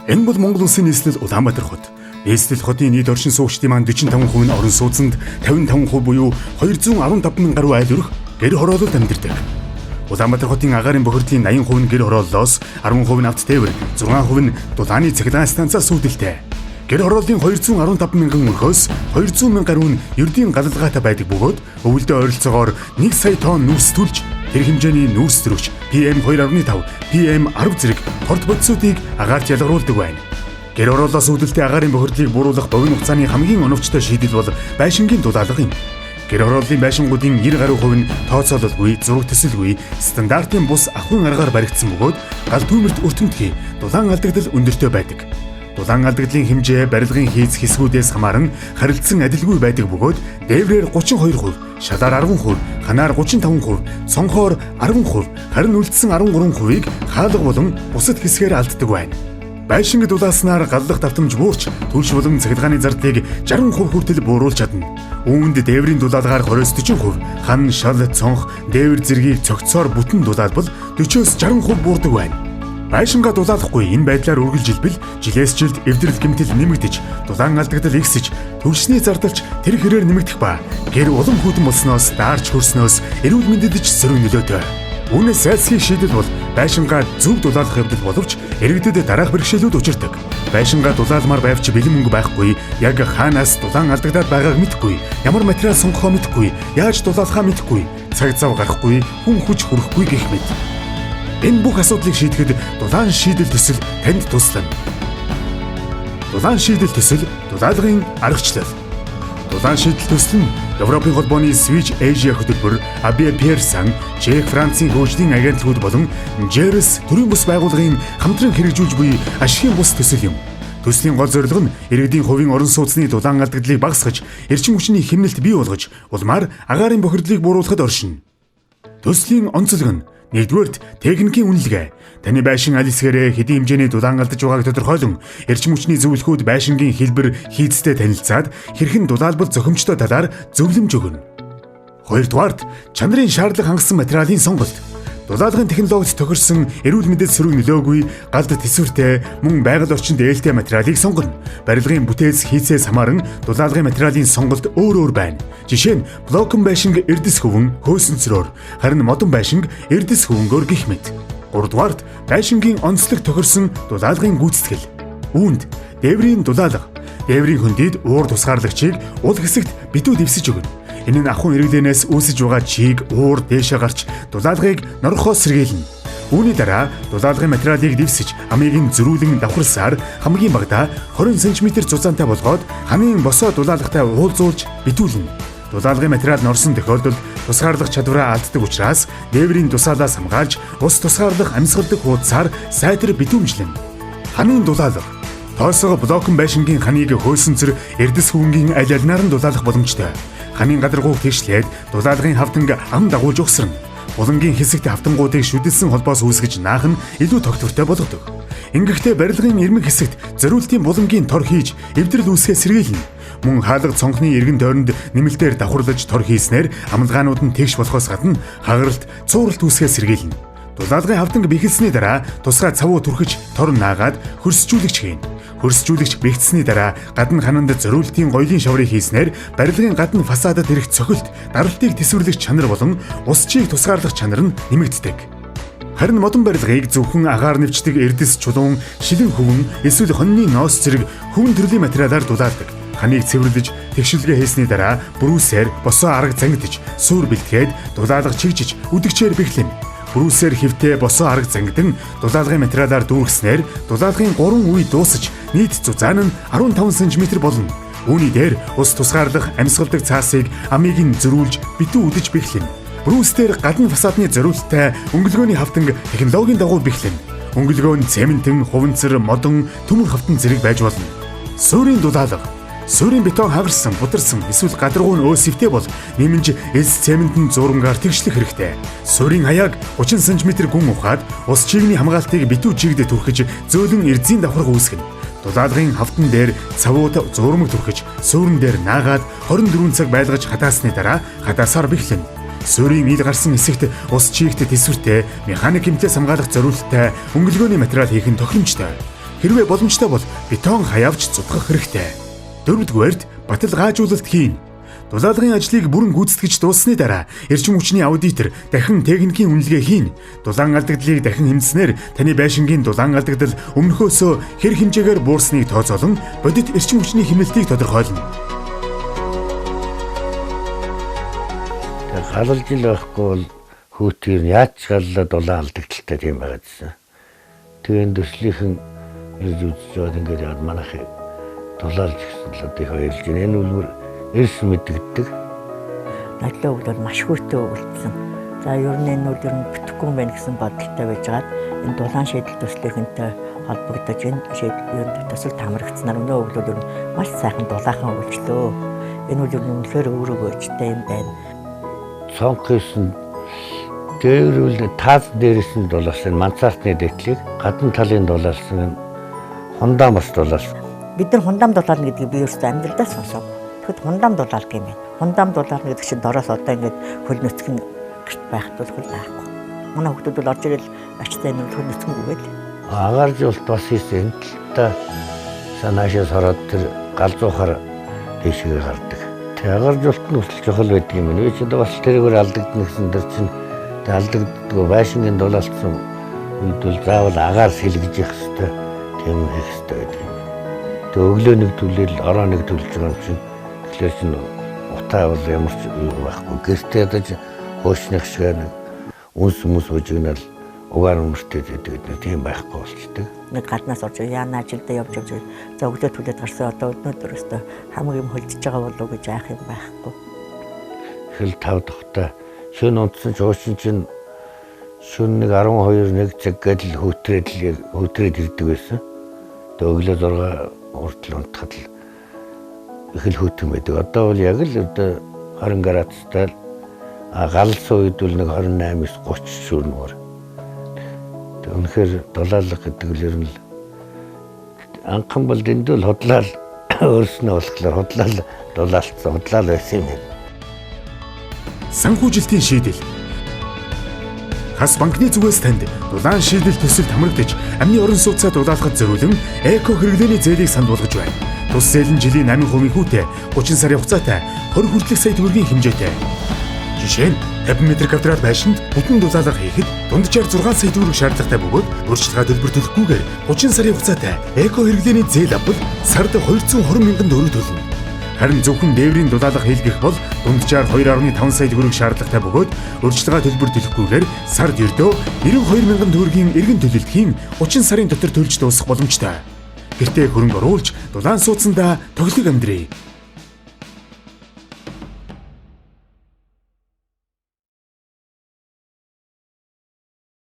Энэ бол Монгол Улсын нийслэл Улаанбаатар хот. Нийслэл хотын нийт оршин суугчдын маань 45% нь орон сууцнд, 55% буюу 215 мянган гаруй айл өрх гэр хороололд амьдардаг. Улаанбаатар хотын агаарын бохирдлын 80% нь гэр хорооллоос, 10% нь авто тээвэр, 6% нь дулааны цахилгаан станцаас үүдэлтэй. Гэр хорооллын 215 мянган өрхөөс 200 мянга гаруй нь ердийн галалгаатай байдаг бөгөөд өвөлдөө ойролцоогоор 1 сая тонн нүүрс түлж тэр хэмжээний нүүрс төрөгч PM2.5, PM10 зэрэг хорт бодисуудыг агаарт ялгаруулдаг байна. Гэр хорооллоос үүдэлтэй агаарын бохирдлыг бууруулах богино хугацааны хамгийн оновчтой шийдэл бол байшингийн дулаалга юм. Гэр хорооллын байшингуудын 90 гаруй хувь нь тооцоололгүй, зураг төсөлгүй, стандартын бус ахуйн аргаар баригдсан бөгөөд гал түүмэрт өртөмтгий дулаан алдагдал өндөртэй байдаг. Дулаан алдагдлын хэмжээ барилгын хийц хэсгүүдээс хамааран харилцан адилгүй байдаг бөгөөд дээврээр 32%, шалаар 10%, ханаар 35%, цонхоор 10%, харин үлдсэн 13%-ийг хаалга болон бусад хэсгээр алддаг байна. Байшинг дулааснаар галлах давтамж буурч түлш болон цахилгааны зардлыг 60% хүртэл бууруулж чадна. Үүнд дээврийн дулаалгаар 20-40%, хан, шал, цонх, дээвэр зэргийг цогцоор бүтэн дулаалбал 40-с 60% буурдаг байна. Байшингаа дулаалахгүй энэ байдлаар үргэлжилбэл жилээс жилд эвдрэл гэмтэл нэмэгдэж, дулаан алдагдал ихсэж, төвшний зардалч тэр хэрээр нэмэгдэх ба гэр улам хүйтэн болсноос даарч хөрснөөс эрүүл мэндэд ч сөрөг нөлөөтэй. Үүнээс сайлсхийн шийдэл бол байшингаа зөв дулаалах явдал боловч иргэдэд дараах бэрхшээлүүд учирдаг. Байшингаа дулаалмаар байвч бэлэн мөнгө байхгүй, яг хаанаас дулаан алдагдаад байгааг мэдэхгүй, ямар материал сонгохоо мэдэхгүй, яаж дулаалахаа мэдэхгүй, цаг зав гарахгүй, хүн хүч хүрэхгүй гэх мэт. Энэ бүх асуудлыг шийдэхэд дулаан шийдэл төсөл танд туслана. Дулаан шийдэл төсөл дулаалгын аргачлал. Дулаан шийдэл төсөл нь Европын холбооны Switch Asia хөтөлбөр, Abia Pearson, Чех, Францын хөгжлийн агентлагууд болон JERS төрийн бус байгууллагын хамтран хэрэгжүүлж буй ашигын бус төсөл юм. Төслийн гол зорилго нь иргэдийн хувийн орон сууцны дулаан алдагдлыг багасгаж, эрчим хүчний хэмнэлт бий болгож, улмаар агаарын бохирдлыг бууруулахад оршино. Төслийн онцлог нь нэгдүгээрт техникийн үнэлгээ. Таны байшин аль хэсгээрээ хэдийн хэмжээний дулаан алдаж байгааг тодорхойлон эрчим хүчний зөвлөхүүд байшингийн хэлбэр хийцтэй танилцаад хэрхэн дулаалбал зохимжтой талаар зөвлөмж өгнө. Хоёрдугаарт чанарын шаардлага хангасан материалын сонголт. Дулаалгын технологид тохирсон эрүүл мэндэд сөрөг нөлөөгүй галд тэсвэртэй мөн байгаль орчинд ээлтэй материалыг сонгоно. Барилгын бүтээц хийцээс хамааран дулаалгын материалын сонголт өөр байна. Жишээ нь блокон байшинг эрдэс хөвөн хөөсөнцрөөр, харин модон байшинг эрдэс хөвөнгөөр гэх мэт. Гуравдугаарт байшингийн онцлог тохирсон дулаалгын гүйцэтгэл. Үүнд дээврийн дулаалга, дээврийн хөндөд уур тусгаарлагчийг уул хэсэгт битүү дэвсэж өгнө. Энэ нь ахуйн эргэлэнээс үүсэж байгаа чийг уур дээшээ гарч дулаалгыг норхоос сэргийлнэ. Үүний дараа дулаалгын материалыг дэвсэж амийг нь зөрүүлэн давхарсаар хамгийн багадаа 20 см зузаантай болгоод хамгийн босоо дулаалгатай уулзуулж битүүлнэ. Дулаалгын материал норсон тохиолдолд тусгаарлах чадвараа алддаг учраас дээврийн тусаалаас хамгаалж ус тусгаарлах амьсгалдаг хуудасаар сайтар битүүмжлэн. Хамгийн дулаалга тоосоо блокон байшингийн ханыг хөөсөнцөр эрдэс хөвөнгийн аль алинаар нь дулаалах боломжтой. Ханын гадаргууг тэгшлээд дулаалгын хавтанг ам дагуулж угсарна. Булангийн хэсэгт хавтангуудыг шүдэлсэн холбоос үүсгэж наах нь илүү тогтвортой болгодог. Ингэхдээ барилгын ирмэг хэсэгт зориултын булангийн тор хийж эвдрэл үүсгэх сэргийлнэ. Мөн хаалга цонхны эргэн тойронд нэмэлтээр давхарлаж тор хийснээр амлагаанууд нь тэгш болохоос гадна хагаралт, цууралт үүсгэх сэргийлнэ. Дулаалгын хавтанг бэхэлсний дараа тусгай цавуу түрхэж тор наагаад хөрсжүүлэгч хийнэ. Хөрсжүүлэгч бэхжсэний дараа гадна хананд зориултын гоёлын шаврыг хийснээр барилгын гадна фасадад ирэх цохилт, даралтыг тэсвэрлэх чанар болон ус чийг тусгаарлах чанар нь нэмэгддэг. Харин модон барилгыг зөвхөн агаар нэвчдэг эрдэс чулуун, шилэн хөвөн, эсвэл хоньны ноос зэрэг хөвөн төрлийн материалаар дулаалдаг. Ханыг цэвэрлэж, тэгшүүлгээ хийсний дараа брүүсээр босоо арга зангидж, суур бэлтгээд дулаалга чигжиж, үдгчээр бэхлэнэ. Брүүсээр хөвтөө босоо арга зангидан дулаалгын материалаар дүүргэснээр дулаалгын 3 үе дуусаж нийт зузаан нь 15 см болно. Үүний дээр ус тусгаарлах амьсгалдаг цаасыг амийг нь зөрүүлж битүү үдэж бэхлэнэ. Брүүс дээр гадна фасадны зориулттай өнгөлгөөний хавтанг технологийн дагуу бэхлэнэ. Өнгөлгөө нь цементэн, хуванцар, модон, төмөр хавтан зэрэг байж болно. Суурийн дулаалга. Суурийн бетон хагарсан, бударсан эсвэл гадаргуу нь өөсөвтэй бол нэмж эс цементэн зуурамгаар тэгшлэх хэрэгтэй. Суурийн хаяаг 30 см гүн ухаад ус чигний хамгаалтыг битүү чигдэ түрхэж зөөлөн эрзийн давхарга үүсгэнэ. Дулаалгын хавтан дээр цавууд зурмаг түрхэж суурин дээр наагаад 24 цаг байлгаж хатаасны дараа хатаасаар бэхлэнэ. Суурийн ил гарсан хэсэгт ус чигт тэсвэртэй механик хэмтээс хамгаалах зориулттай өнгөлгөөний материал хийх нь тохиромжтой. Хэрвээ боломжтой бол бетон хаяавч цутгах хэрэгтэй. 4-дүгээрт батал гаажуулалт хийн. Дулаалгын ажлыг бүрэн гүйцэтгэж дууссаны дараа эрчим хүчний аудитор дахин техникийн үнэлгээ хийн. Дулаан алдагдлыг дахин хэмжснээр таны байшингийн дулаан алдагдал өмнөхөөсөө хэр хэмжээгээр буурсныг тооцоолон бодит эрчим хүчний хэмнэлтийг тодорхойлно. Галалж ил байхгүй бол хүүтгийг яаж галлаа дулаан алдагдaltaй тийм байгаад байсан. Тэгээд төслийнхэн ирж үзэж яваад ингээд яваад манайх дулаалж гисэн л одоо их баярлж байна. Энэ үлгэр эрс мэддэгдэг. Надлаа өгдөл маш хүйтэ өгүүлсэн. За ер нь энэ үл ер нь бүтэхгүй юм байна гэсэн бодолтой байж гаад энэ дулаан шийдэл төслийнхэнтэй холбогдож энэ шийдэл ер нь төсөлд хамрагдсанаар өнөө өглөө ер нь маш сайхан дулаахан өгчлөө. Энэ үл ер нь үнэхээр өөрөө өчтэй юм байна. Цонхсон дээрүүл таз дээрээс нь дулаалсан мансаартны дэтлийг гадна талын дулаалсан хундаам бас дулаалсан. Бид нар хундаам дулаална гэдгийг би өөрсдөө амьдралдаа сонсоо. Тэгэхэд хундаам дулаалт юм байна. Хундаам дулаална гэдэг чинь дороос одоо ингээд хөл нөцг нь гэрт байхдаа хөл байхгүй. Манай хүмүүс бол орж ирэл ачтай нэг хөл нөцгөнгүйгээд. Агааржуулт бас хийсэн. Та санаашаас хараад тэр галзуухаар дэшгээ гардаг. Агааржуулт нь өсөл чухал байдаг юм байна. Чи бас тэрээр алдагдана гэсэн дэр чинь алдагддаг байшингийн дулаалсан үед бол заавал агаар сэлгэж явах хэрэгтэй. Тийм хийх хэрэгтэй байдаг юм. Тэг өглөө нэг түлээл ороо нэг түлж байгаа юм чинь тэгэхээр чинь утаа бол ямар ч байхгүй. Гэртээ ядаж хөшнөх шиг нэг үнс хүмүүс үжигнэл угаар өмөртэй гэдэг тийм байхгүй болчихдээ. Нэг гаднаас орж яана ажилдаа явж за өглөө түлээд гарсан одоо өнөөдөр өстө хамаг юм хөлдөж байгаа болов гэж яах юм байхгүй. Хэл 5 дахьтай шөнө унтсан чуучин чинь шөнө нэг 12 цаг гэдэл хөтрээд ирдэг байсан. Тэг өглөө 6 уртл унтахад л их л хөтөн байдаг. Одоо бол яг л одоо 20 градустай галсан үед бол нэг 28-30 шүрнээр. Тэг үнэхээр дулаалга гэдэг л ер нь анхан бол дэндүүл хотлал өөрснөө болохоор хотлал дулаалцсан хотлал байсан юм байна. Санхүүжилтийн шийдэл. Хас банкны зүгээс танд дулаан шийдэл төсөлд хамрагдаж амны орон сууцаа дулаалгахад зориулан эко хэрэглээний зээлийг санд болгож байна. Тус зээл нь жилийн 8% хүүтэй 30 сарын хугацаатай 20 хүртэлх сая төгрөгийн хэмжээтэй. Жишээ нь 50 м2 байшинд бүтэн дулаалга хийхэд дунджаар 6 сая төгрөг шаардлагатай бөгөөд урьдчилгаа төлбөр төлөхгүйгээр 30 сарын хугацаатай эко хэрэглээний зээл авбал сард 220 мянган төгрөг төлнө. Харин зөвхөн дээврийн дулаалга хийлгэх бол дунджаар 2.5 сая төгрөг шаардлагатай бөгөөд урьдчилгаа төлбөр төлөхгүйгээр сард ердөө 92 мянган төгрөгийн эргэн төлөлтийн 30 сарын дотор төлж дуусгах боломжтой. Гэртээ хөрөнгө оруулж дулаан суудсандаа тоглог амьдрий.